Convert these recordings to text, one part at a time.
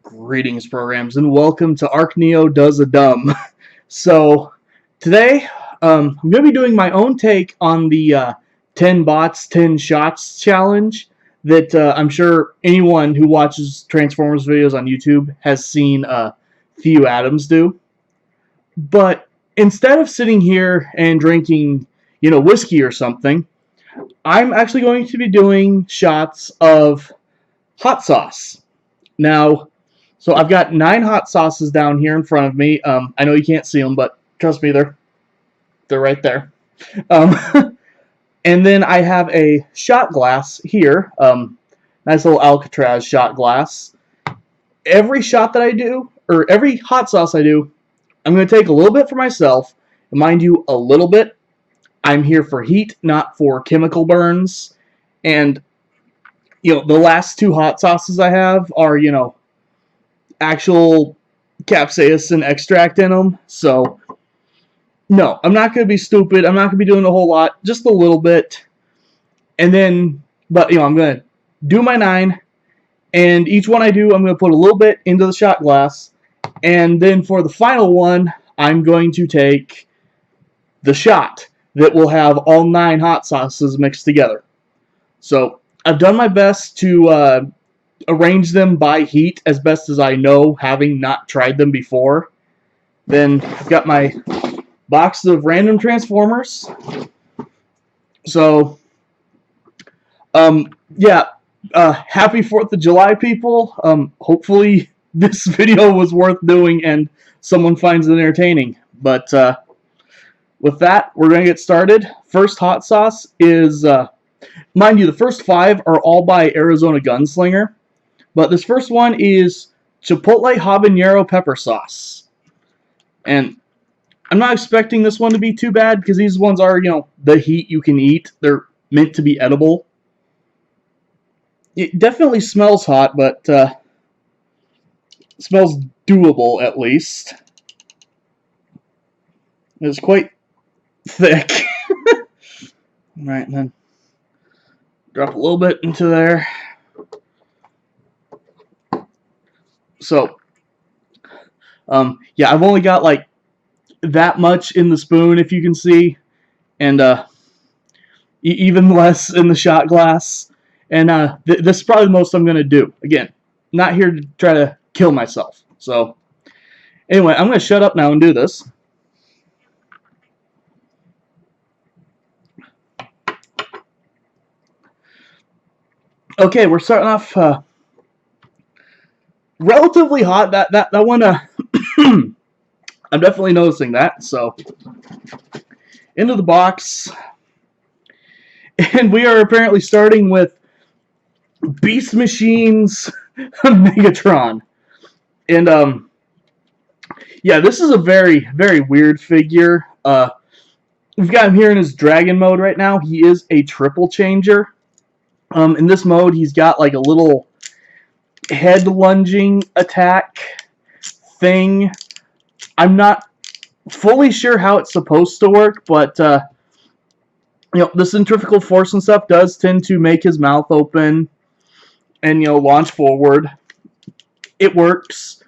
Greetings, programs, and welcome to Arc Does a Dumb. So, today, I'm going to be doing my own take on the 10 bots, 10 shots challenge that I'm sure anyone who watches Transformers videos on YouTube has seen Theo Adams do. But instead of sitting here and drinking, whiskey or something, I'm actually going to be doing shots of hot sauce. Now, so I've got 9 hot sauces down here in front of me. I know you can't see them, but trust me, they're right there. And then I have a shot glass here. Nice little Alcatraz shot glass. Every shot that I do, or every hot sauce I do, I'm going to take a little bit for myself. And mind you, a little bit. I'm here for heat, not for chemical burns. And, the last 2 hot sauces I have are, actual capsaicin extract in them. So, no, I'm not going to be stupid. I'm not going to be doing a whole lot. Just a little bit. And then, but, I'm going to do my 9. And each one I do, I'm going to put a little bit into the shot glass. And then for the final one, I'm going to take the shot that will have all 9 hot sauces mixed together. So, I've done my best to arrange them by heat as best as I know, having not tried them before. Then I've got my box of random Transformers. So, yeah, happy 4th of July, people. Hopefully this video was worth doing and someone finds it entertaining. But with that, we're going to get started. First hot sauce is, mind you, the first 5 are all by Arizona Gunslinger. But this first one is Chipotle Habanero Pepper Sauce. And I'm not expecting this one to be too bad because these ones are, the heat you can eat. They're meant to be edible. It definitely smells hot, but smells doable at least. It's quite thick. Alright, and then drop a little bit into there. So, yeah, I've only got like that much in the spoon, if you can see, and even less in the shot glass. And this is probably the most I'm going to do. Again, not here to try to kill myself. So, anyway, I'm going to shut up now and do this. Okay, we're starting off relatively hot. That one, I'm definitely noticing that. So, into the box, and we are apparently starting with Beast Machine's Megatron, and yeah, this is a very, very weird figure. We've got him here in his dragon mode right now. He is a triple changer. In this mode, he's got like a little head lunging attack thing. I'm not fully sure how it's supposed to work, but the centrifugal force and stuff does tend to make his mouth open and launch forward. It works.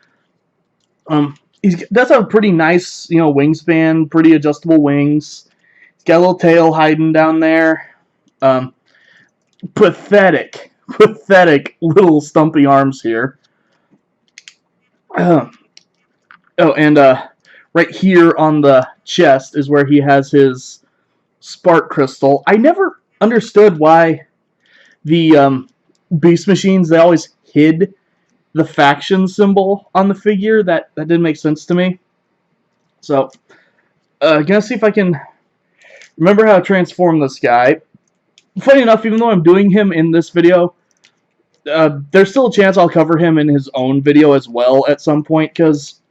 He does have a pretty nice wingspan, pretty adjustable wings. He's got a little tail hiding down there. Pathetic little stumpy arms here. Oh, and right here on the chest is where he has his spark crystal. I never understood why the Beast Machines, they always hid the faction symbol on the figure. That didn't make sense to me. So, gonna see if I can remember how to transform this guy. Funny enough, even though I'm doing him in this video, there's still a chance I'll cover him in his own video as well at some point, because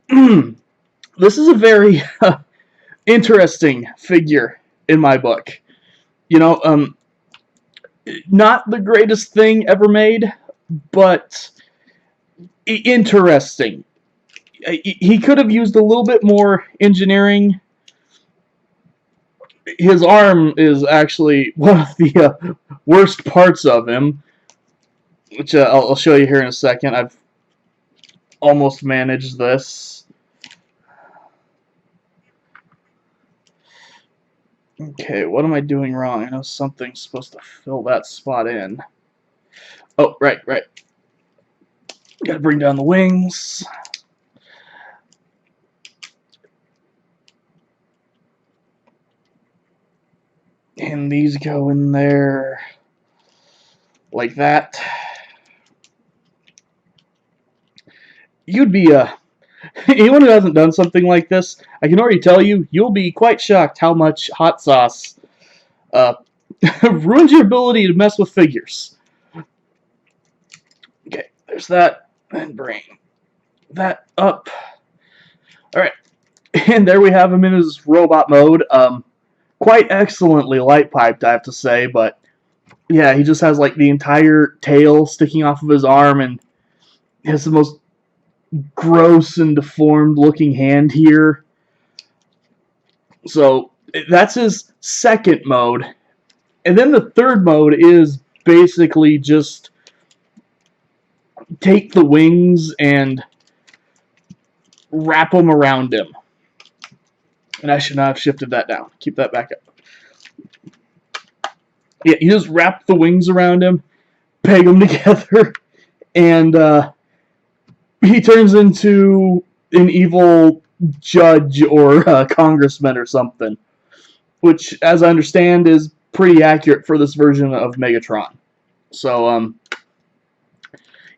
this is a very interesting figure in my book. Not the greatest thing ever made, but interesting. He could have used a little bit more engineering. His arm is actually one of the worst parts of him. which I'll show you here in a second. I've almost managed this. Okay, what am I doing wrong? I know something's supposed to fill that spot in. Oh, right. Gotta bring down the wings. And these go in there like that. You'd be anyone who hasn't done something like this, I can already tell you, you'll be quite shocked how much hot sauce ruins your ability to mess with figures. Okay, there's that, and bring that up. Alright, and there we have him in his robot mode. Quite excellently light piped, I have to say, but yeah, he just has like the entire tail sticking off of his arm, and he has the most gross and deformed looking hand here. So that's his second mode. And then the third mode is basically just take the wings and wrap them around him. And I should not have shifted that down. Keep that back up. Yeah, you just wrap the wings around him, peg them together, and he turns into an evil judge or congressman or something. Which, as I understand, is pretty accurate for this version of Megatron. So,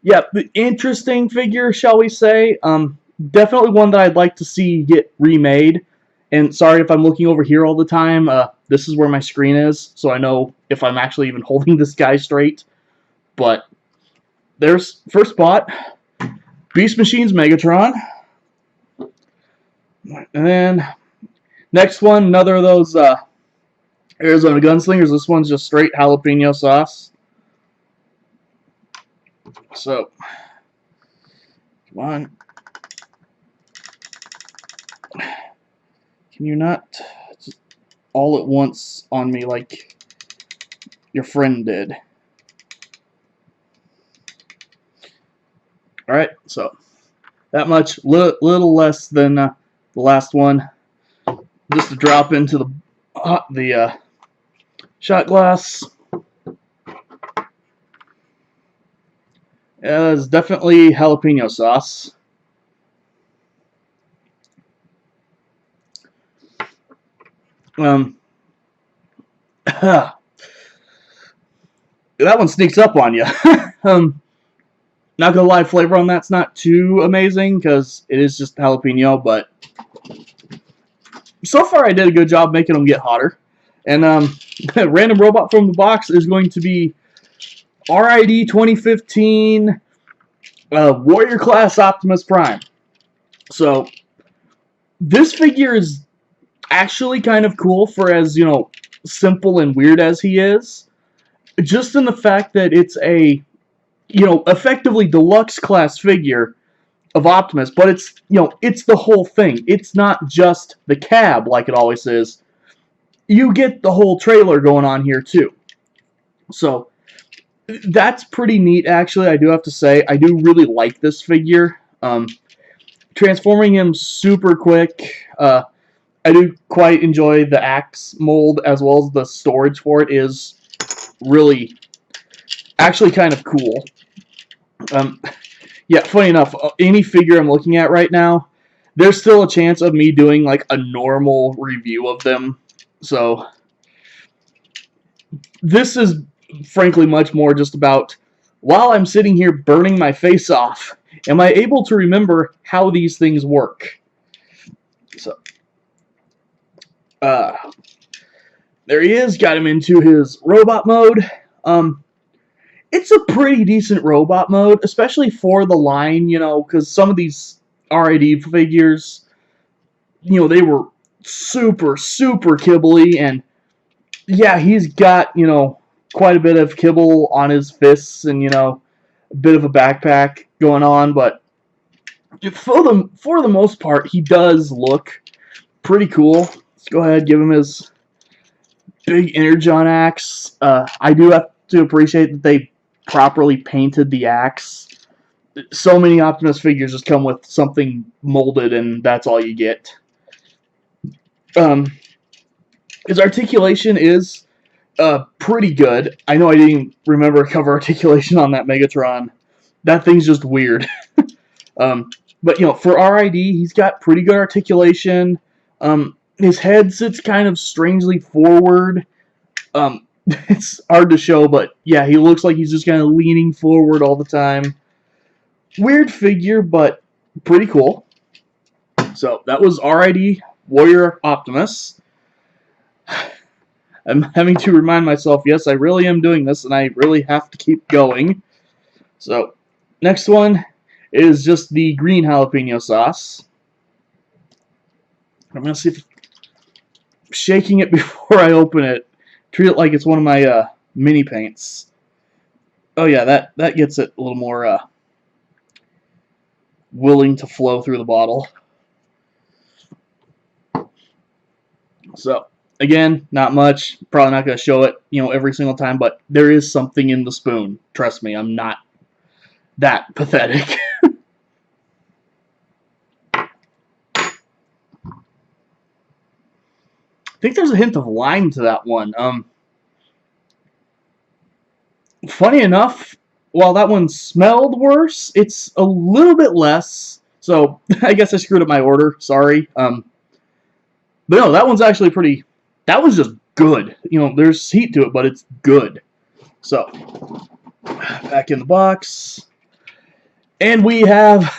yeah, the interesting figure, shall we say. Definitely one that I'd like to see get remade. And sorry if I'm looking over here all the time. This is where my screen is, so I know if I'm actually even holding this guy straight. But there's first spot. Beast Machine's Megatron. And then next one, another of those Arizona Gunslingers. This one's just straight jalapeno sauce. So, come on. Can you not just all at once on me like your friend did? Alright, so that much, little less than the last one. Just to drop into the shot glass. It's definitely jalapeno sauce. That one sneaks up on you. Not gonna lie, flavor on that's not too amazing because it is just jalapeno, but so far I did a good job making them get hotter. And random robot from the box is going to be RID 2015 Warrior Class Optimus Prime. So this figure is actually kind of cool for as, you know, simple and weird as he is. Just in the fact that it's a, you know, effectively deluxe class figure of Optimus, but it's, you know, it's the whole thing. It's not just the cab like it always is. You get the whole trailer going on here too. So that's pretty neat, actually. I do have to say, I do really like this figure. Transforming him super quick. I do quite enjoy the axe mold, as well as the storage for it is really actually kind of cool. Yeah, funny enough, any figure I'm looking at right now, there's still a chance of me doing like a normal review of them. So this is frankly much more just about, while I'm sitting here burning my face off, am I able to remember how these things work? So there he is, got him into his robot mode. It's a pretty decent robot mode, especially for the line, you know, because some of these RID figures, you know, they were super kibbly, and yeah, he's got, you know, quite a bit of kibble on his fists and, you know, a bit of a backpack going on, but for the most part, he does look pretty cool. Let's go ahead and give him his big Energon axe. I do have to appreciate that they properly painted the axe. So many Optimus figures just come with something molded, and that's all you get. His articulation is pretty good. I know I didn't remember cover articulation on that Megatron. That thing's just weird. But, you know, for RID, he's got pretty good articulation. His head sits kind of strangely forward. It's hard to show, but yeah, he looks like he's just kind of leaning forward all the time. Weird figure, but pretty cool. So, that was RID Warrior Optimus. I'm having to remind myself, yes, I really am doing this, and I really have to keep going. So, next one is just the green jalapeno sauce. I'm going to see if shaking it before I open it. Treat it like it's one of my mini paints. Oh yeah, that gets it a little more willing to flow through the bottle. So, again, not much. Probably not going to show it, you know, every single time, but there is something in the spoon. Trust me, I'm not that pathetic. I think there's a hint of lime to that one. Funny enough, while that one smelled worse, it's a little bit less. So, I guess I screwed up my order. Sorry. But no, that one's actually pretty... That one's just good. You know, there's heat to it, but it's good. So, back in the box. And we have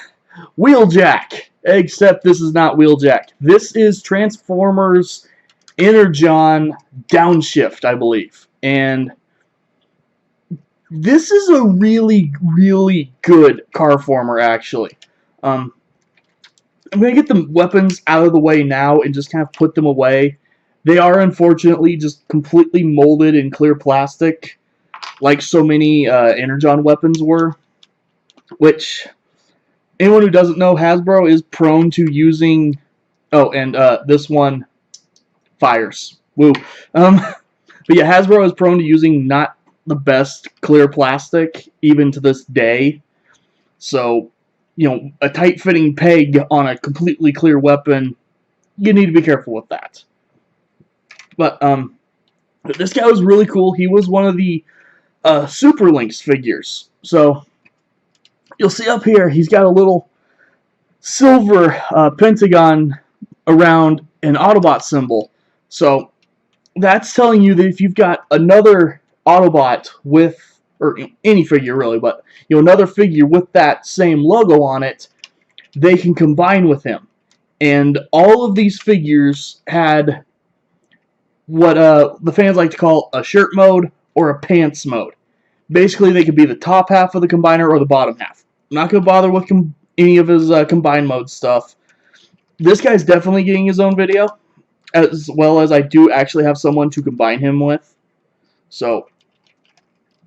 Wheeljack. Except this is not Wheeljack. This is Transformers Energon Downshift, I believe. And this is a really, really good car former, actually. I'm going to get the weapons out of the way now and just kind of put them away. They are, unfortunately, just completely molded in clear plastic, like so many Energon weapons were. Which, anyone who doesn't know, Hasbro is prone to using... Oh, and this one fires. Woo. But yeah, Hasbro is prone to using not the best clear plastic, even to this day. So, you know, a tight-fitting peg on a completely clear weapon, you need to be careful with that. But this guy was really cool. He was one of the Super Lynx figures. So, you'll see up here, he's got a little silver pentagon around an Autobot symbol. So, that's telling you that if you've got another Autobot with, or any figure really, but you know, another figure with that same logo on it, they can combine with him. And all of these figures had what the fans like to call a shirt mode or a pants mode. Basically, they could be the top half of the combiner or the bottom half. I'm not going to bother with any of his combine mode stuff. This guy's definitely getting his own video, as well as I do actually have someone to combine him with. So,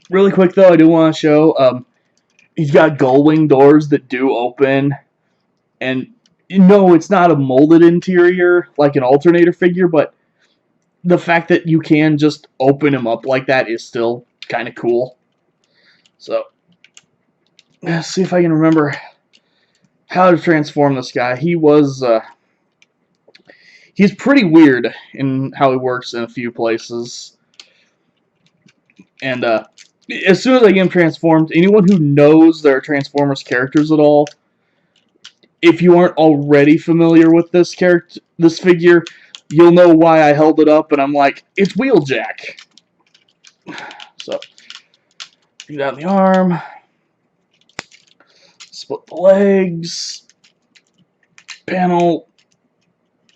really quick though, I do want to show, he's got gull wing doors that do open, and no, it's not a molded interior like an alternator figure, but the fact that you can just open him up like that is still kind of cool. So, let's see if I can remember how to transform this guy. He was, he's pretty weird in how he works in a few places. And, as soon as I get him transformed, anyone who knows their Transformers characters at all, if you aren't already familiar with this character, this figure, you'll know why I held it up, and I'm like, it's Wheeljack. So, do that on the arm. Split the legs. Panel.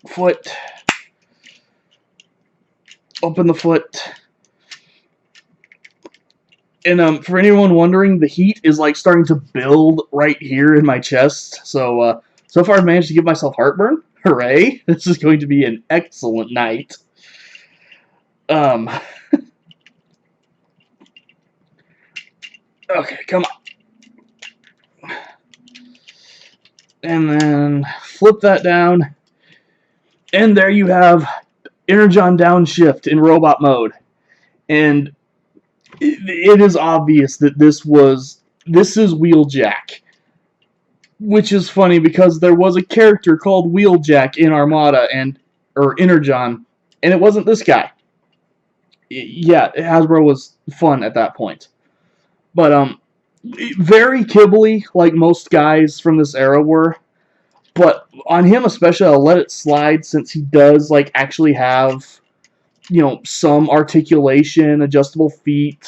Foot. Open the foot. And for anyone wondering, the heat is like starting to build right here in my chest. So, so far I've managed to give myself heartburn. Hooray! This is going to be an excellent night. Okay, come on. And then flip that down. And there you have Energon Downshift in robot mode. And it is obvious that this is Wheeljack. Which is funny because there was a character called Wheeljack in Armada or Energon, and it wasn't this guy. Yeah, Hasbro was fun at that point. But very kibbly, like most guys from this era were. But on him especially, I'll let it slide since he does like actually have, some articulation, adjustable feet,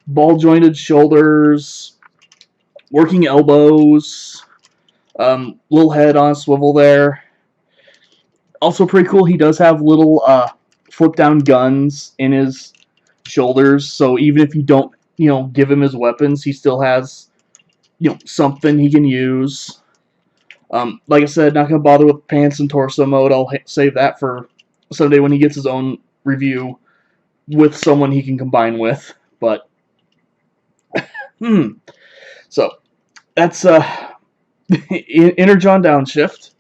ball jointed shoulders, working elbows, little head on a swivel there. Also pretty cool, he does have little flip down guns in his shoulders, so even if you don't, give him his weapons, he still has, something he can use. Like I said, not going to bother with pants and torso mode. I'll save that for someday when he gets his own review with someone he can combine with. But, so, that's Energon Downshift.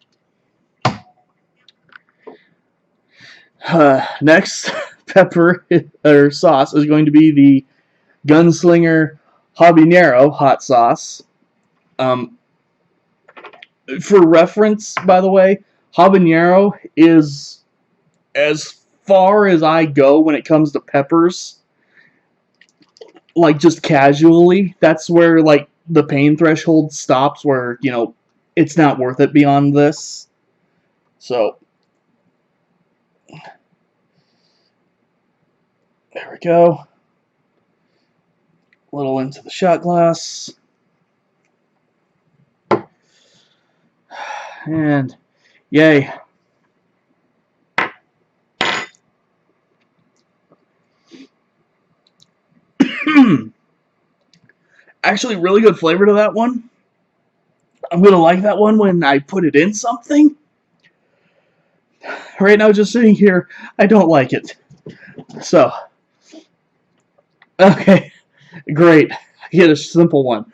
Next, pepper or sauce is going to be the Gunslinger Habanero hot sauce. For reference, by the way, habanero is as far as I go when it comes to peppers. Like, just casually. That's where, like, the pain threshold stops, where, it's not worth it beyond this. So, there we go. A little into the shot glass. And yay. Actually, really good flavor to that one. I'm going to like that one when I put it in something. Right now, just sitting here, I don't like it. So, okay, great. I get a simple one.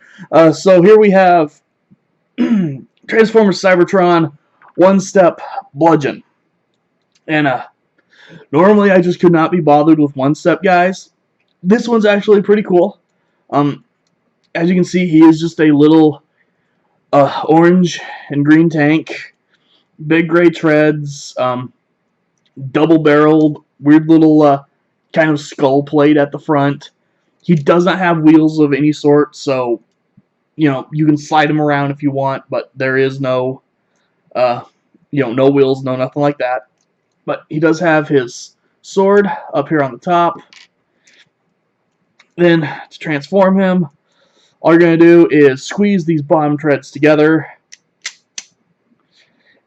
So here we have Transformers Cybertron one-step bludgeon. And normally I just could not be bothered with one-step guys. This one's actually pretty cool. As you can see, he is just a little orange and green tank, big gray treads, double-barreled, weird little kind of skull plate at the front. He does not have wheels of any sort, so you can slide him around if you want, but there is no, no wheels, no nothing like that. But he does have his sword up here on the top. Then, to transform him, all you're going to do is squeeze these bottom treads together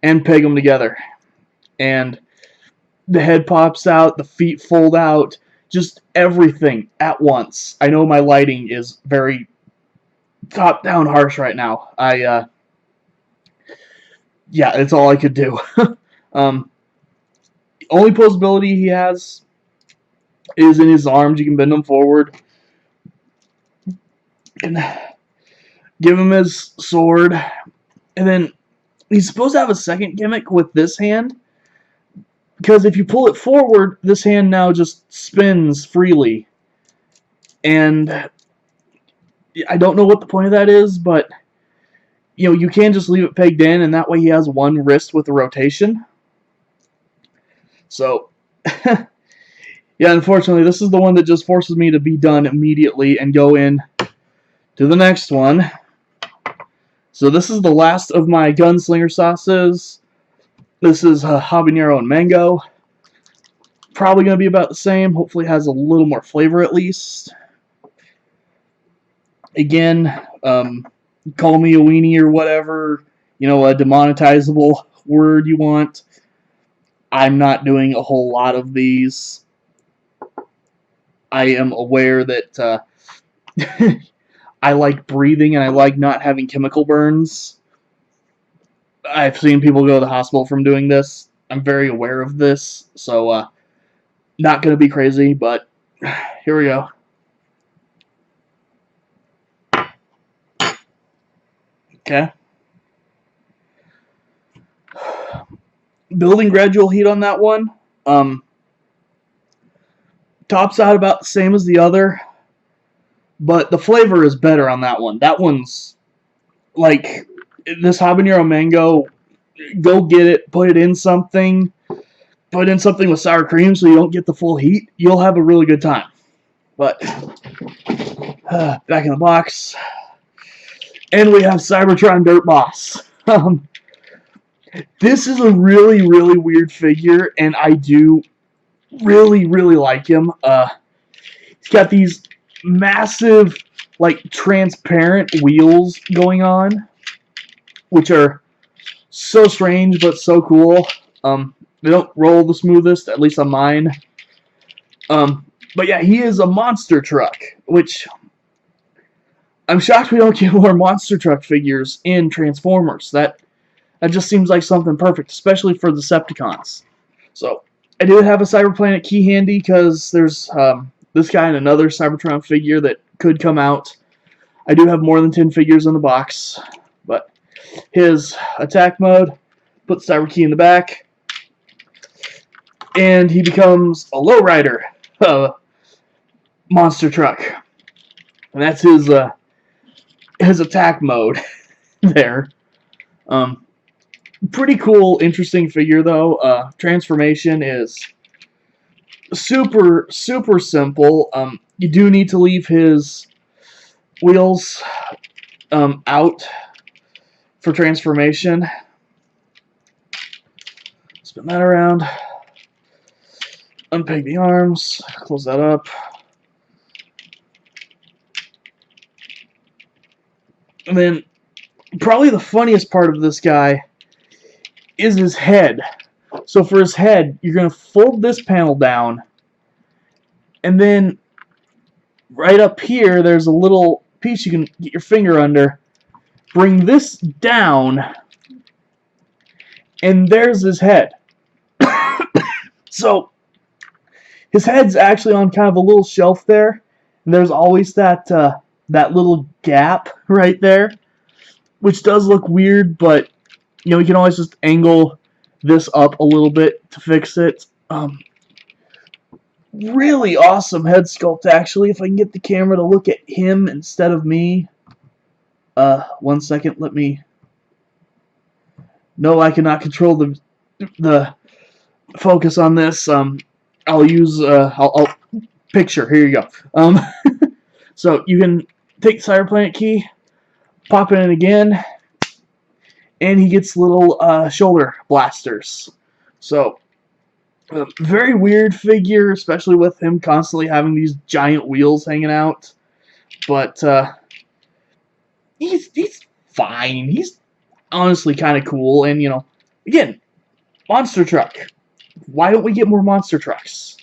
and peg them together. And the head pops out, the feet fold out, just everything at once. I know my lighting is very top-down harsh right now. Yeah, that's all I could do. Only posability he has is in his arms. You can bend them forward. And give him his sword. And then he's supposed to have a second gimmick with this hand. Because if you pull it forward, this hand now just spins freely. And I don't know what the point of that is, but you can just leave it pegged in, and that way he has one wrist with the rotation. So, yeah, unfortunately, this is the one that just forces me to be done immediately and go in to the next one. So this is the last of my gunslinger sauces. This is habanero and mango. Probably going to be about the same. Hopefully it has a little more flavor at least. Again, call me a weenie or whatever, a demonetizable word you want. I'm not doing a whole lot of these. I am aware that I like breathing and I like not having chemical burns. I've seen people go to the hospital from doing this. I'm very aware of this, so not going to be crazy, but here we go. Okay. Building gradual heat on that one. Tops out about the same as the other. but the flavor is better on that one. That one's like this habanero mango. Go get it, put it in something with sour cream so you don't get the full heat. You'll have a really good time. But back in the box, and we have Cybertron Dirt Boss. This is a really, really weird figure, and I do really, really like him. He's got these massive, like, transparent wheels going on, which are so strange but so cool. They don't roll the smoothest, at least on mine. But yeah, he is a monster truck, which I'm shocked we don't get more monster truck figures in Transformers. That just seems like something perfect, especially for the Decepticons. So I do have a Cyberplanet key handy because there's this guy and another Cybertron figure that could come out. I do have more than 10 figures in the box, but his attack mode, put the Cyber key in the back, and he becomes a lowrider monster truck, and that's his attack mode there. Pretty cool, interesting figure though. Transformation is super simple. You do need to leave his wheels out for transformation. Spin that around. Unpeg the arms. Close that up. And then, probably the funniest part of this guy is his head. So for his head, you're going to fold this panel down, and then right up here, there's a little piece you can get your finger under. Bring this down, and there's his head. So his head's actually on kind of a little shelf there, and there's always that little gap right there, which does look weird, but you know, you can always just angle this up a little bit to fix it. Really awesome head sculpt, actually. If I can get the camera to look at him instead of me. 1 second, let me... No, I cannot control the focus on this. I'll use... I'll picture. Here you go. So, you can take the Cyberplanet key, pop it in again, and he gets little shoulder blasters. So, very weird figure, especially with him constantly having these giant wheels hanging out. But he's fine. He's honestly kind of cool. And, you know, again, monster truck. Why don't we get more monster trucks?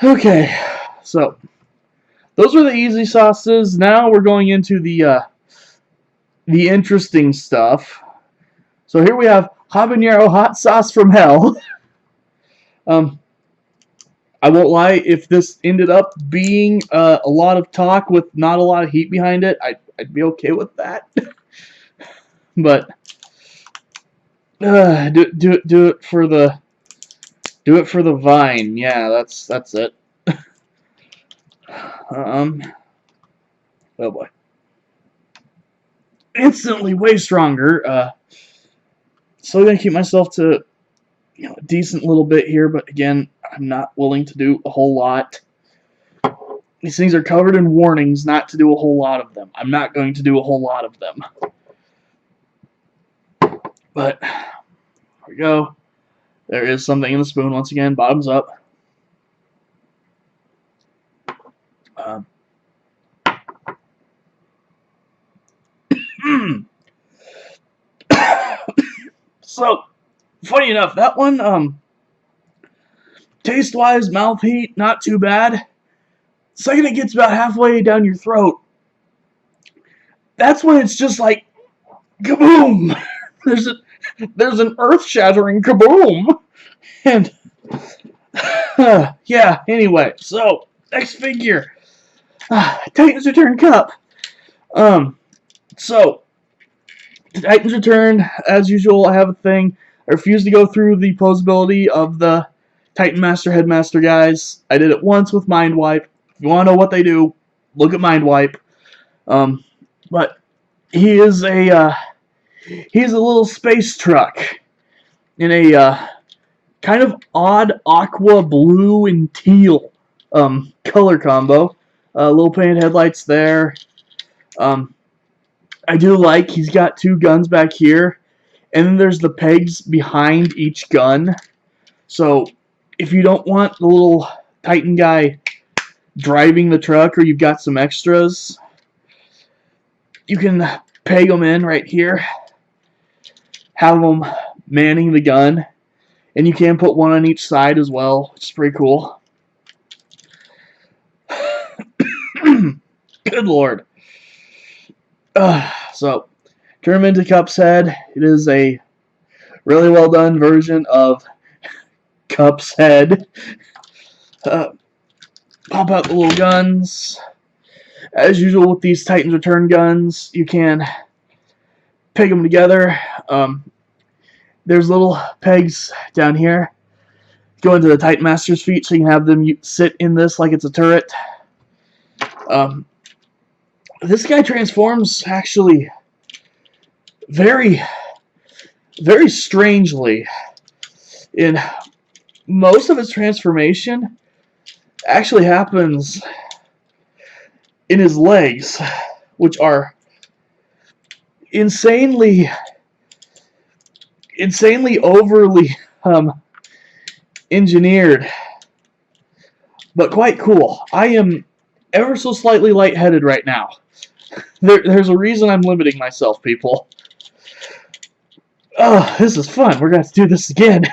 Okay, so those are the easy sauces. Now we're going into the interesting stuff. So here we have habanero hot sauce from hell. I won't lie, if this ended up being a lot of talk with not a lot of heat behind it, I'd be okay with that. But do it for the vine. Yeah, that's it. Oh boy. Instantly way stronger. Still gonna keep myself to, you know, a decent little bit here, but again, I'm not willing to do a whole lot. These things are covered in warnings not to do a whole lot of them. I'm not going to do a whole lot of them. But here we go. There is something in the spoon once again, bottoms up. So, funny enough, that one, taste-wise, mouth heat, not too bad. The second it gets about halfway down your throat, that's when it's just like, kaboom! There's an earth-shattering kaboom! And, yeah, anyway, so, next figure. Titans Return Cup. So, Titans Return, as usual, I have a thing. I refuse to go through the posability of the Titan Master Headmaster guys. I did it once with Mind Wipe. you want to know what they do, look at Mind Wipe. But he's a little space truck in a kind of odd aqua blue and teal color combo. Little painted headlights there. I do like he's got 2 guns back here, and then there's the pegs behind each gun. So if you don't want the little Titan guy driving the truck, or you've got some extras, you can peg them in right here, have them manning the gun, and you can put one on each side as well, which is pretty cool. Good lord. So, turn him into Cup's head. It is a really well done version of Cup's head. Pop out the little guns. As usual with these Titans Return guns, you can peg them together. There's little pegs down here. Go into the Titan Master's feet so you can have them sit in this like it's a turret. This guy transforms actually very, very strangely. In most of his transformation actually happens in his legs, which are insanely overly engineered, but quite cool. I am ever so slightly lightheaded right now. There's a reason I'm limiting myself, people. Oh, this is fun. We're going to have to do this again.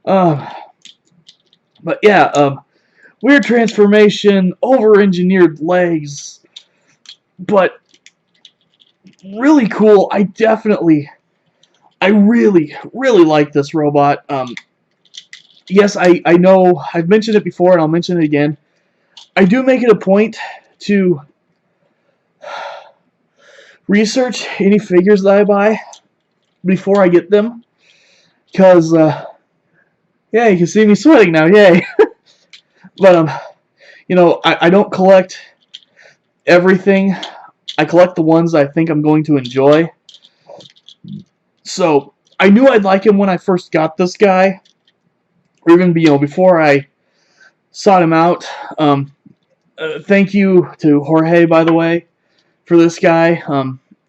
But yeah, weird transformation, over-engineered legs, but really cool. I really, really like this robot. Yes, I know I've mentioned it before, and I'll mention it again. I do make it a point to research any figures that I buy before I get them, because yeah, you can see me sweating now, yay. But you know, I don't collect everything. I collect the ones I think I'm going to enjoy. So I knew I'd like him when I first got this guy, or even before I sought him out. Thank you to Jorge, by the way, for this guy.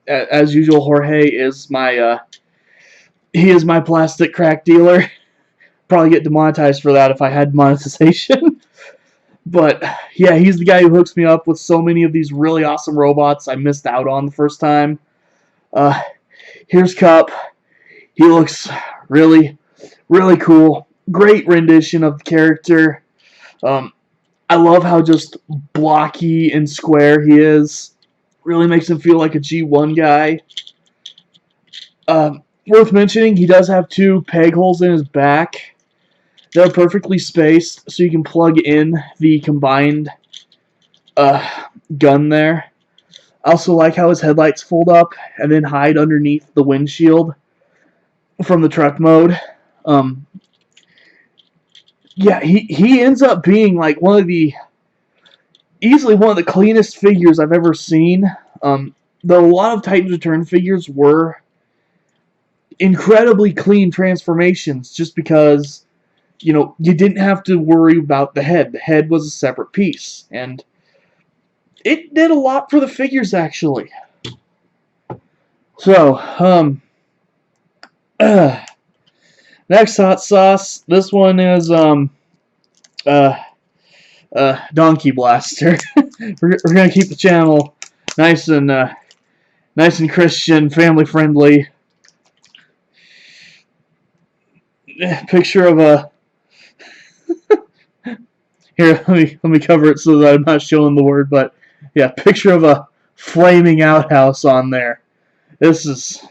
As usual, Jorge is my plastic crack dealer. Probably get demonetized for that if I had monetization. But yeah, he's the guy who hooks me up with so many of these really awesome robots I missed out on the first time. Here's Cup. He looks really, really cool. Great rendition of the character. I love how just blocky and square he is. Really makes him feel like a G1 guy. Worth mentioning, he does have 2 peg holes in his back. They're perfectly spaced, so you can plug in the combined gun there. I also like how his headlights fold up and then hide underneath the windshield from the truck mode. Yeah, he ends up being like easily one of the cleanest figures I've ever seen. Though a lot of Titans Return figures were incredibly clean transformations, just because, you know, you didn't have to worry about the head. The head was a separate piece, and it did a lot for the figures, actually. So, next hot sauce. This one is Donkey Blaster. we're gonna keep the channel nice and Christian, family friendly. Picture of a here. Let me cover it so that I'm not showing the word, but yeah, picture of a flaming outhouse on there. This is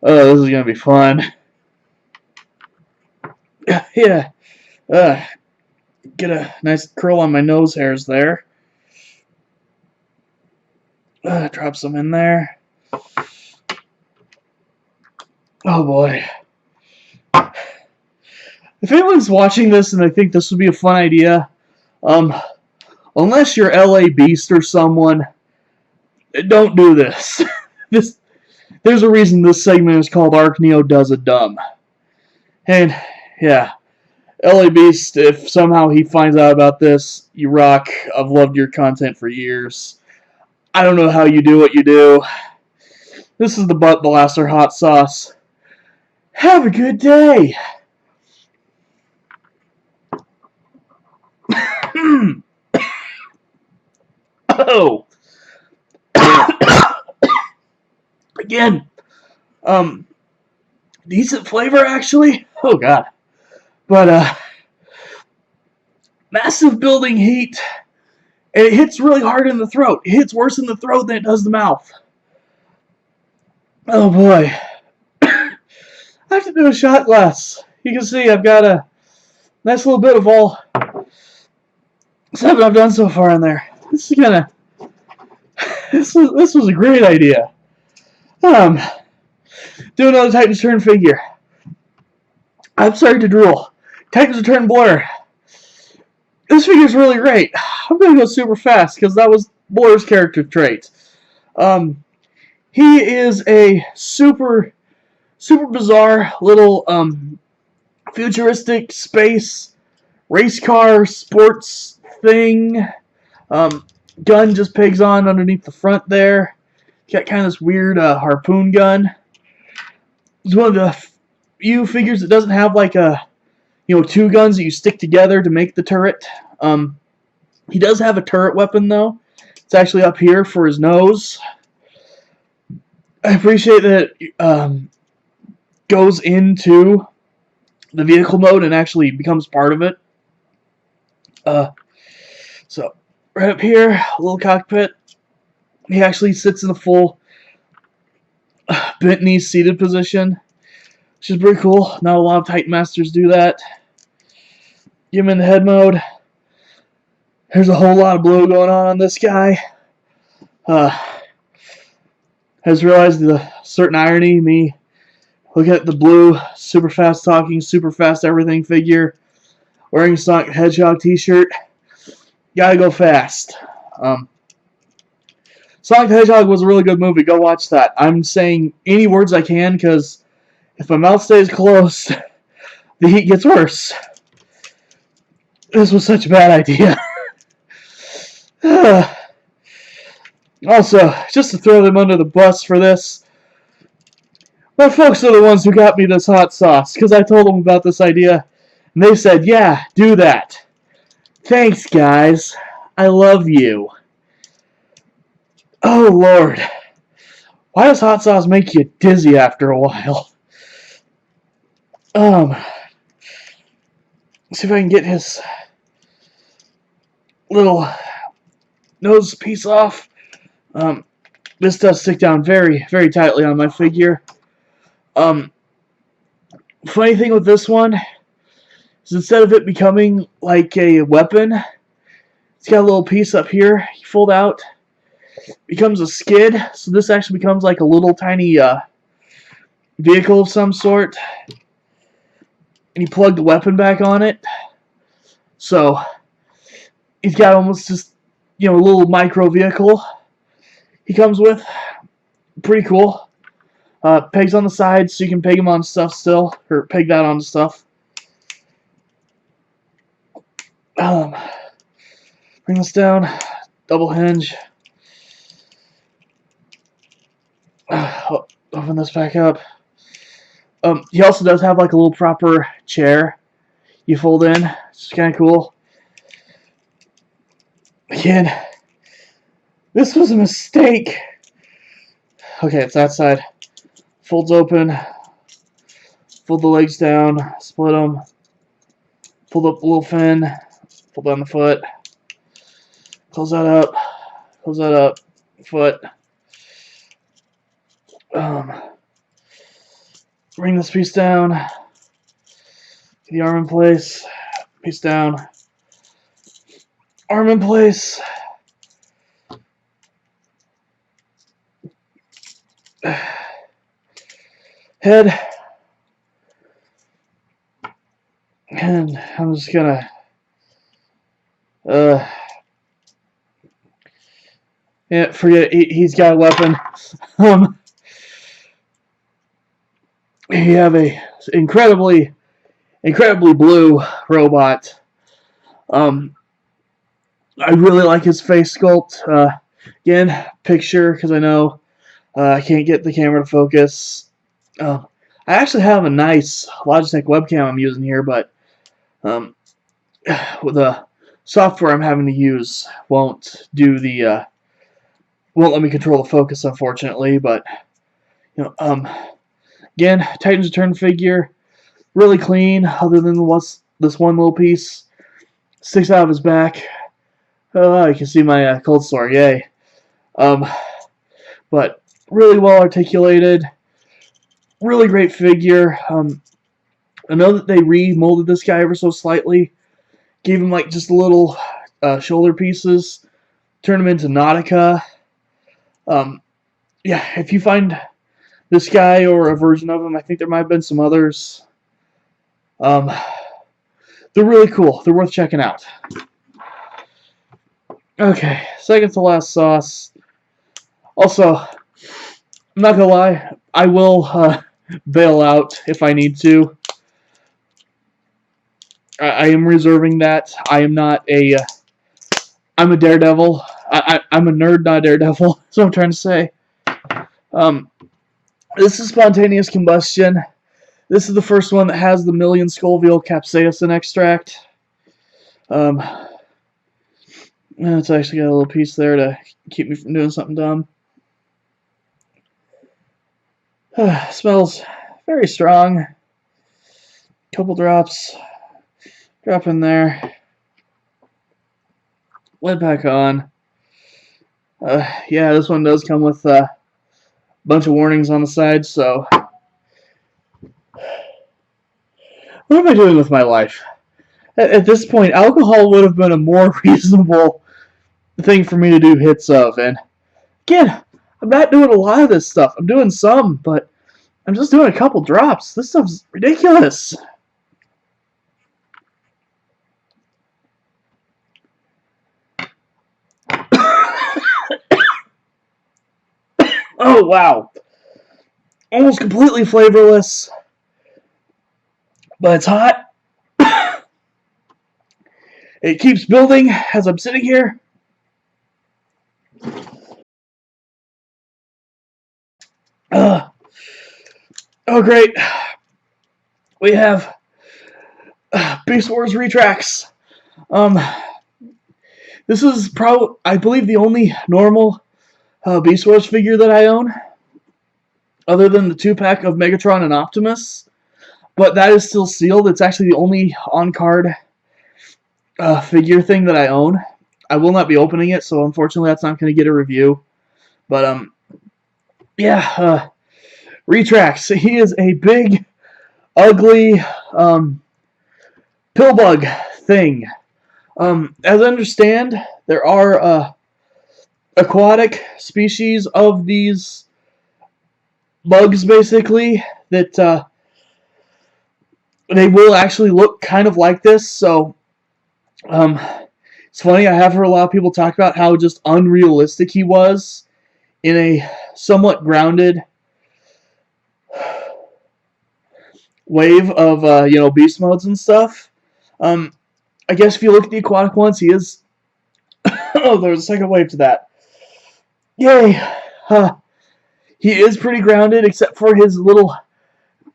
gonna be fun. Yeah. Get a nice curl on my nose hairs there. Drop some in there. Oh boy. If anyone's watching this and they think this would be a fun idea, Um, unless you're LA Beast or someone, don't do this. There's a reason this segment is called Arc Neo Does a Dumb. And, yeah, LA Beast, if somehow he finds out about this, you rock. I've loved your content for years. I don't know how you do what you do. This is the Butt Blaster Hot Sauce. Have a good day. Oh. Again. Decent flavor, actually. Oh, God. But, massive building heat. And it hits really hard in the throat. It hits worse in the throat than it does the mouth. Oh, boy. I have to do a shot glass. You can see I've got a nice little bit of all stuff I've done so far in there. This is gonna. This was a great idea. Do another Titans Return figure. I'm sorry to drool. Titans Return Blur. This figure's really great. I'm gonna go super fast because that was Blur's character trait. He is a super bizarre little futuristic space race car sports thing. Gun just pegs on underneath the front there. Got kind of this weird harpoon gun. It's one of the few figures that doesn't have like two guns that you stick together to make the turret. He does have a turret weapon though. It's actually up here for his nose. I appreciate that it goes into the vehicle mode and actually becomes part of it. So right up here, a little cockpit. He actually sits in the full bent knee seated position, which is pretty cool. Not a lot of Titan Masters do that. Get him in the head mode. There's a whole lot of blue going on this guy. Has realized the certain irony. Me look at the blue, super fast talking, super fast everything figure, wearing a Sonic the Hedgehog t-shirt. Gotta go fast. Sonic the Hedgehog was a really good movie. Go watch that. I'm saying any words I can because if my mouth stays closed, the heat gets worse. This was such a bad idea. Also, just to throw them under the bus for this, my folks are the ones who got me this hot sauce because I told them about this idea and they said, yeah, do that. Thanks, guys. I love you. Oh, Lord. Why does hot sauce make you dizzy after a while? Let's see if I can get his little nose piece off. This does stick down very, very tightly on my figure. Funny thing with this one is instead of it becoming like a weapon, it's got a little piece up here. You fold out. Becomes a skid, so this actually becomes like a little tiny vehicle of some sort. And you plug the weapon back on it. So he's got almost just, a little micro vehicle he comes with. Pretty cool. Pegs on the sides so you can peg him on stuff still, or peg that on stuff. Bring this down, double hinge. Open this back up. He also does have like a little proper chair you fold in. It's kind of cool. Again, this was a mistake. Okay, it's that side. Folds open. Fold the legs down. Split them. Fold up the little fin. Fold down the foot. Close that up. Close that up. Foot. Bring this piece down. Get the arm in place. Piece down. Arm in place. Head. And I'm just gonna Yeah, forget it. He's got a weapon. You have a incredibly blue robot. I really like his face sculpt. Again, picture, because I know I can't get the camera to focus. I actually have a nice Logitech webcam I'm using here, but with the software I'm having to use won't do the won't let me control the focus, unfortunately. But again, Titan's Return figure, really clean, other than this one little piece sticks out of his back. Oh, you can see my cold sore, yay. But really well articulated, really great figure. I know that they remolded this guy ever so slightly, gave him like just little shoulder pieces, turned him into Nautica. Yeah, if you find this guy or a version of him, I think there might have been some others. They're really cool. They're worth checking out. Okay, second to last sauce. Also, I'm not gonna lie, I will bail out if I need to. I am reserving that. I am not a. I'm a daredevil. I'm a nerd, not a daredevil. That's what I'm trying to say. This is spontaneous combustion. This is the first one that has the 1,000,000 Scoville capsaicin extract. It's actually got a little piece there to keep me from doing something dumb. Smells very strong. Couple drops. Drop in there. Lid back on. Yeah, this one does come with a bunch of warnings on the side, so what am I doing with my life? At this point, alcohol would have been a more reasonable thing for me to do hits of, and again, I'm not doing a lot of this stuff. I'm doing some, but I'm just doing a couple drops. This stuff's ridiculous. Oh, wow. Almost completely flavorless, but it's hot. It keeps building as I'm sitting here. Oh, great. We have Beast Wars Retracts. This is probably, I believe, the only normal Beast Wars figure that I own, other than the 2-pack of Megatron and Optimus. But that is still sealed. It's actually the only on-card figure thing that I own. I will not be opening it, so unfortunately that's not going to get a review. But, yeah, Retracts. He is a big, ugly pillbug thing. As I understand, there are aquatic species of these bugs, basically, that they will actually look kind of like this. So, it's funny, I have heard a lot of people talk about how just unrealistic he was in a somewhat grounded wave of, beast modes and stuff. I guess if you look at the aquatic ones, he is... oh, there's a second wave to that. Yay! He is pretty grounded, except for his little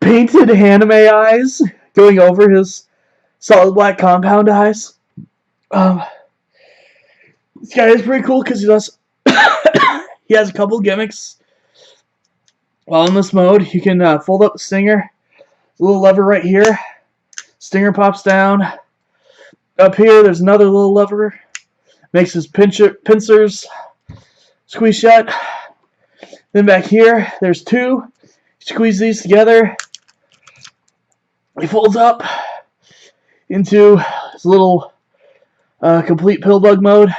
painted anime eyes going over his solid black compound eyes. This guy is pretty cool because he does... he has a couple gimmicks. While in this mode, you can fold up the stinger. A little lever right here. Stinger pops down. Up here, there's another little lever. Makes his pincers squeeze shut. Then back here, there's two. Squeeze these together. He folds up into his little complete pillbug mode.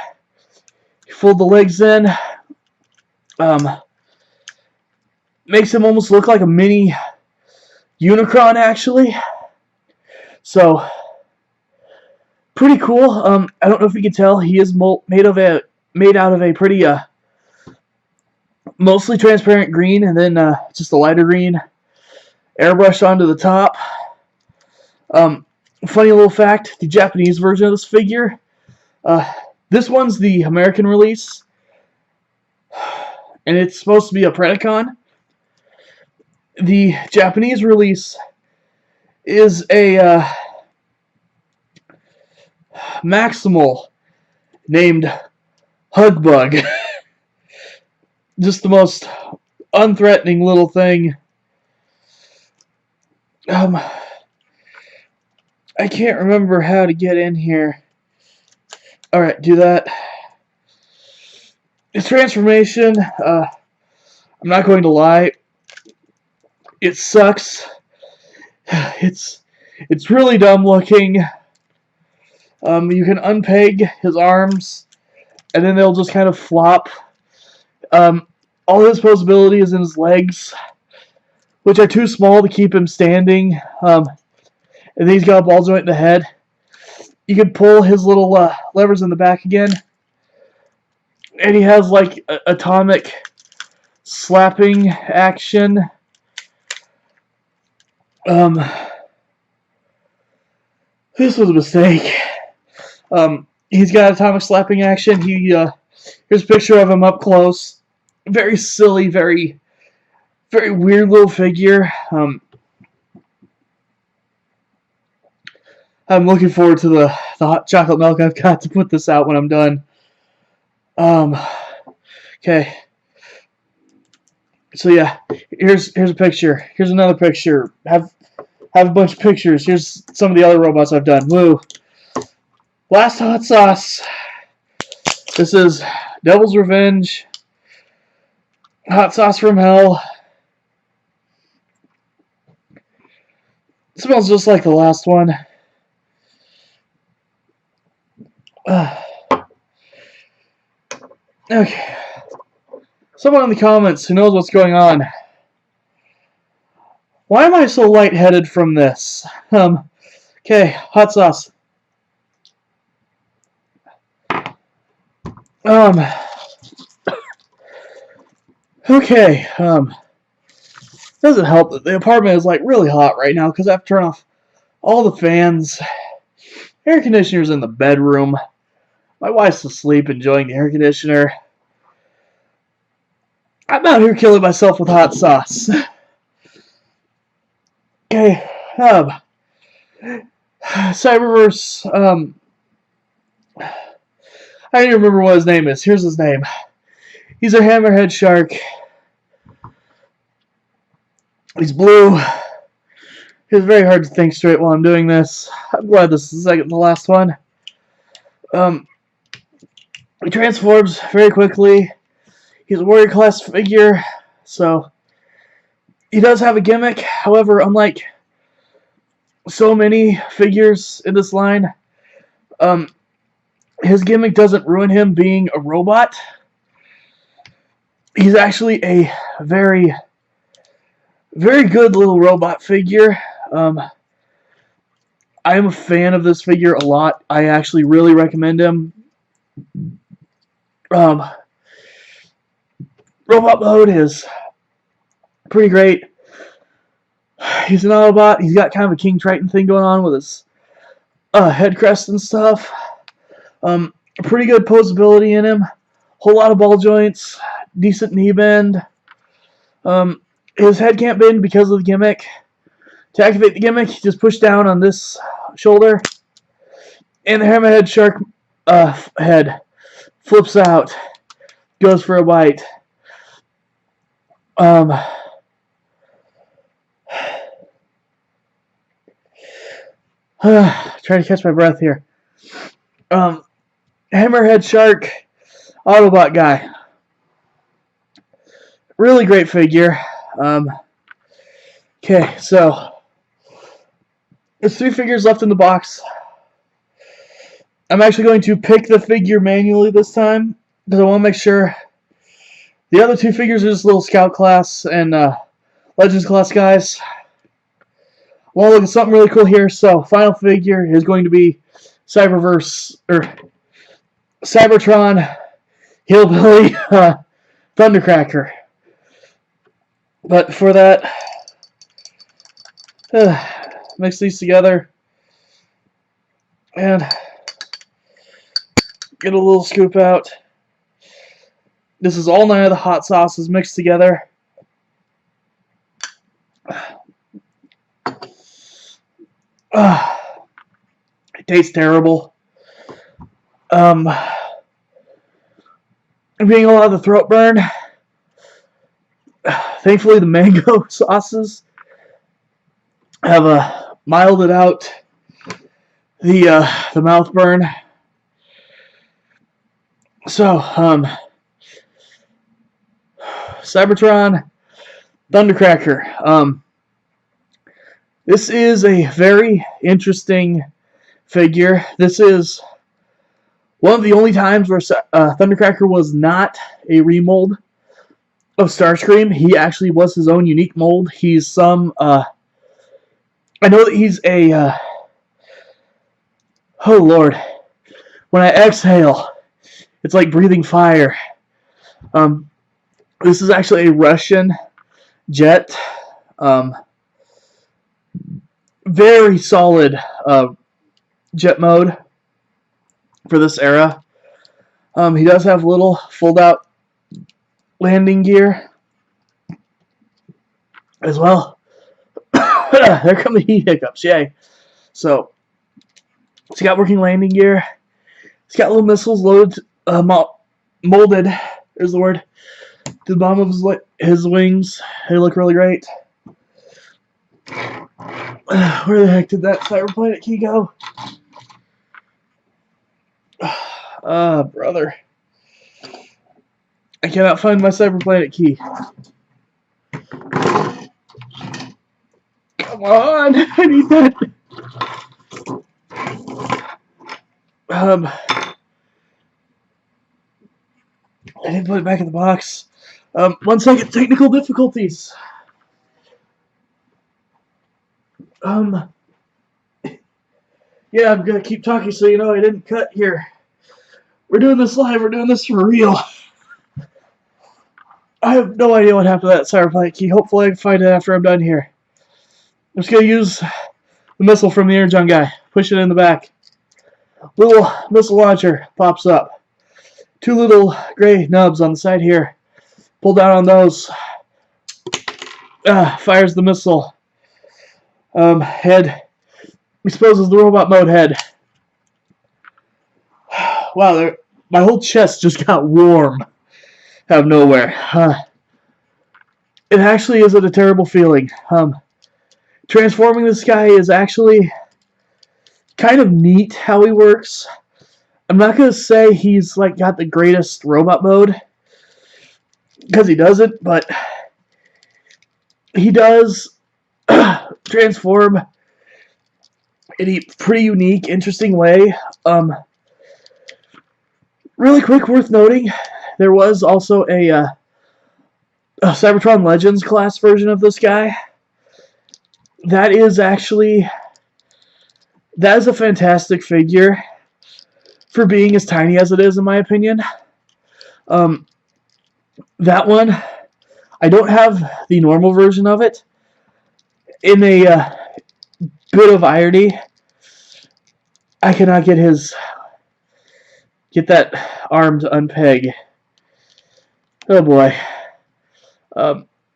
You fold the legs in. Makes him almost look like a mini Unicron, actually. So, pretty cool. I don't know if you can tell, he is made out of a pretty mostly transparent green, and then just a lighter green airbrushed onto the top. Funny little fact: the Japanese version of this figure, this one's the American release, and it's supposed to be a Predacon. The Japanese release is a Maximal named Hugbug. Just the most unthreatening little thing. I can't remember how to get in here. Alright, do that. Its transformation, I'm not going to lie, it sucks. It's really dumb looking. You can unpeg his arms, and then they'll just kind of flop. All his posability is in his legs, which are too small to keep him standing. And then he's got a ball joint in the head. You can pull his little levers in the back again. And he has like atomic slapping action. This was a mistake. He's got atomic slapping action. Here's a picture of him up close. Very silly, very weird little figure. I'm looking forward to the hot chocolate milk I've got to put this out when I'm done. Okay. So yeah, here's a picture. Here's another picture. Have a bunch of pictures. Here's some of the other robots I've done. Woo. Last hot sauce. This is Devil's Revenge. Hot sauce from hell. It smells just like the last one. Okay. Someone in the comments who knows what's going on. Why am I so lightheaded from this? Okay, hot sauce. Okay, doesn't help that the apartment is like really hot right now because I have to turn off all the fans. Air conditioner's in the bedroom. My wife's asleep enjoying the air conditioner. I'm out here killing myself with hot sauce. Okay, Cyberverse, I don't even remember what his name is. Here's his name. He's a hammerhead shark. He's blue. It's very hard to think straight while I'm doing this. I'm glad this is the last one. He transforms very quickly. He's a warrior class figure, so he does have a gimmick. However, unlike so many figures in this line, his gimmick doesn't ruin him being a robot. He's actually a very, very good little robot figure. I am a fan of this figure a lot. I actually really recommend him. Robot mode is pretty great. He's an Autobot. He's got kind of a King Triton thing going on with his head crest and stuff. Pretty good posability in him. Whole lot of ball joints. Decent knee bend. His head can't bend because of the gimmick. To activate the gimmick, just push down on this shoulder, and the hammerhead shark head flips out, goes for a bite. Try to catch my breath here. Hammerhead shark Autobot guy. Really great figure. Okay, so there's 3 figures left in the box. I'm actually going to pick the figure manually this time because I want to make sure the other 2 figures are just little Scout class and Legends class guys. I want to look at something really cool here. So, final figure is going to be Cyberverse or Cybertron Hillbilly Thundercracker. But for that, mix these together and get a little scoop out. This is all 9 of the hot sauces mixed together. It tastes terrible. I'm getting a lot of the throat burn. Thankfully, the mango sauces have milded out the mouth burn. So, Cybertron Thundercracker. This is a very interesting figure. This is one of the only times where Thundercracker was not a remold of Starscream. He actually was his own unique mold. He's some, I know that he's a, oh Lord, when I exhale, it's like breathing fire. This is actually a Russian jet. Very solid jet mode for this era. He does have little fold-out landing gear as well. There come the heat hiccups, yay. So, he's got working landing gear. He's got little missiles loaded, molded, there's the word, to the bottom of his wings. They look really great. Where the heck did that Cyberplanet key go? Brother. I cannot find my Cyberplanet key. Come on, I need that. I didn't put it back in the box. 1 second, technical difficulties. Yeah, I'm gonna keep talking so you know I didn't cut here. We're doing this live, we're doing this for real. I have no idea what happened to that Cyberplanet key. Hopefully I can find it after I'm done here. I'm just gonna use the missile from the Energon guy. Push it in the back. Little missile launcher pops up. 2 little gray nubs on the side here. Pull down on those. Fires the missile. Head exposes the robot mode head. Wow, my whole chest just got warm out of nowhere. It actually isn't a terrible feeling. Transforming this guy is actually kind of neat how he works. I'm not going to say he's like got the greatest robot mode, because he doesn't, but he does transform in a pretty unique, interesting way. Really quick, worth noting, there was also a Cybertron Legends class version of this guy. That is a fantastic figure for being as tiny as it is, in my opinion. That one, I don't have the normal version of it. In a bit of irony, I cannot get that arm to unpeg. Oh boy.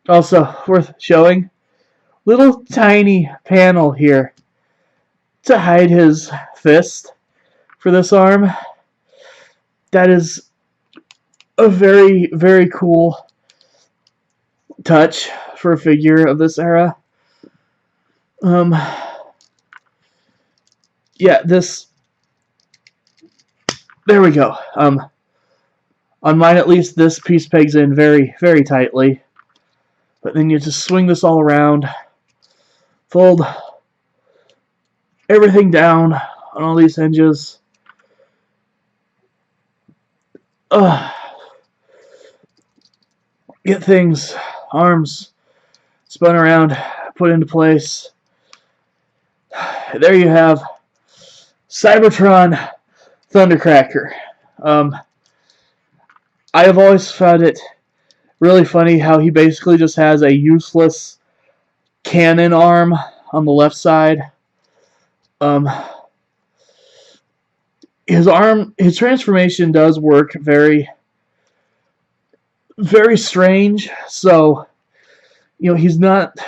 Also, worth showing, little tiny panel here to hide his fist for this arm. That is a very, very cool touch for a figure of this era. Yeah, there we go. On mine at least, this piece pegs in very, very tightly. But then you just swing this all around, fold everything down on all these hinges. Get things, arms spun around, put into place. There you have Cybertron Thundercracker. I have always found it really funny how he basically just has a useless cannon arm on the left side. His transformation does work very, very strange. So, he's got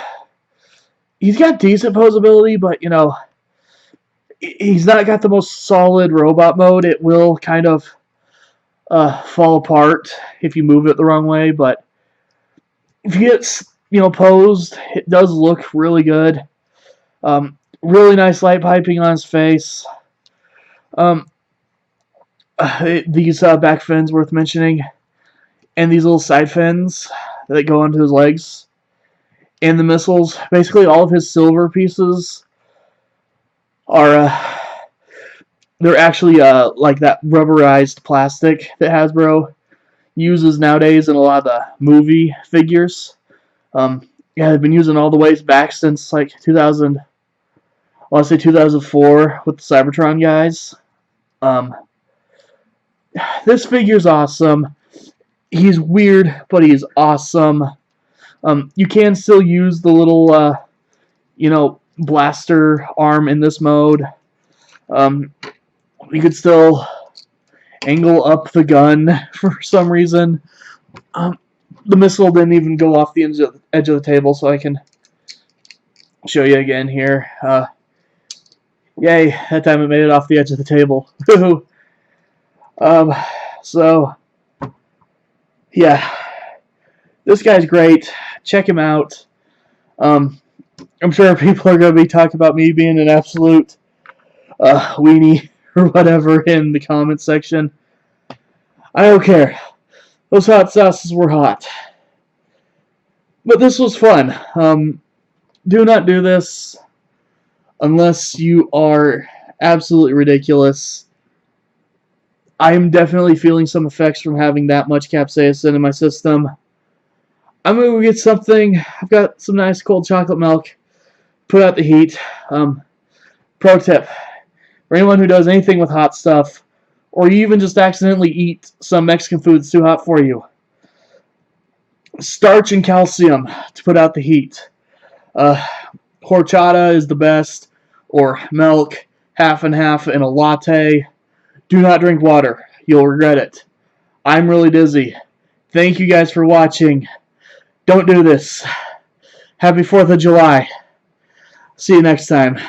decent posability, but, he's not got the most solid robot mode. It will kind of fall apart if you move it the wrong way, but if you get posed, it does look really good. Really nice light piping on his face. These back fins worth mentioning, and these little side fins that go onto his legs, and the missiles. Basically, all of his silver pieces are they're actually like that rubberized plastic that Hasbro uses nowadays in a lot of the movie figures. Yeah, they've been using all the ways back since like 2000. I want to say 2004 with the Cybertron guys. This figure's awesome. He's weird, but he's awesome. You can still use the little, blaster arm in this mode. You could still angle up the gun for some reason. The missile didn't even go off the edge of the table, so I can show you again here. Yay, that time it made it off the edge of the table. So, yeah, this guy's great. Check him out. I'm sure people are going to be talking about me being an absolute weenie or whatever in the comments section. I don't care. Those hot sauces were hot. But this was fun. Do not do this unless you are absolutely ridiculous. I am definitely feeling some effects from having that much capsaicin in my system. I'm going to get something. I've got some nice cold chocolate milk. Put out the heat. Pro tip. For anyone who does anything with hot stuff, or you even just accidentally eat some Mexican food that's too hot for you, starch and calcium to put out the heat. Horchata is the best, or milk, half and half in a latte. Do not drink water. You'll regret it. I'm really dizzy. Thank you guys for watching. Don't do this. Happy 4th of July. See you next time.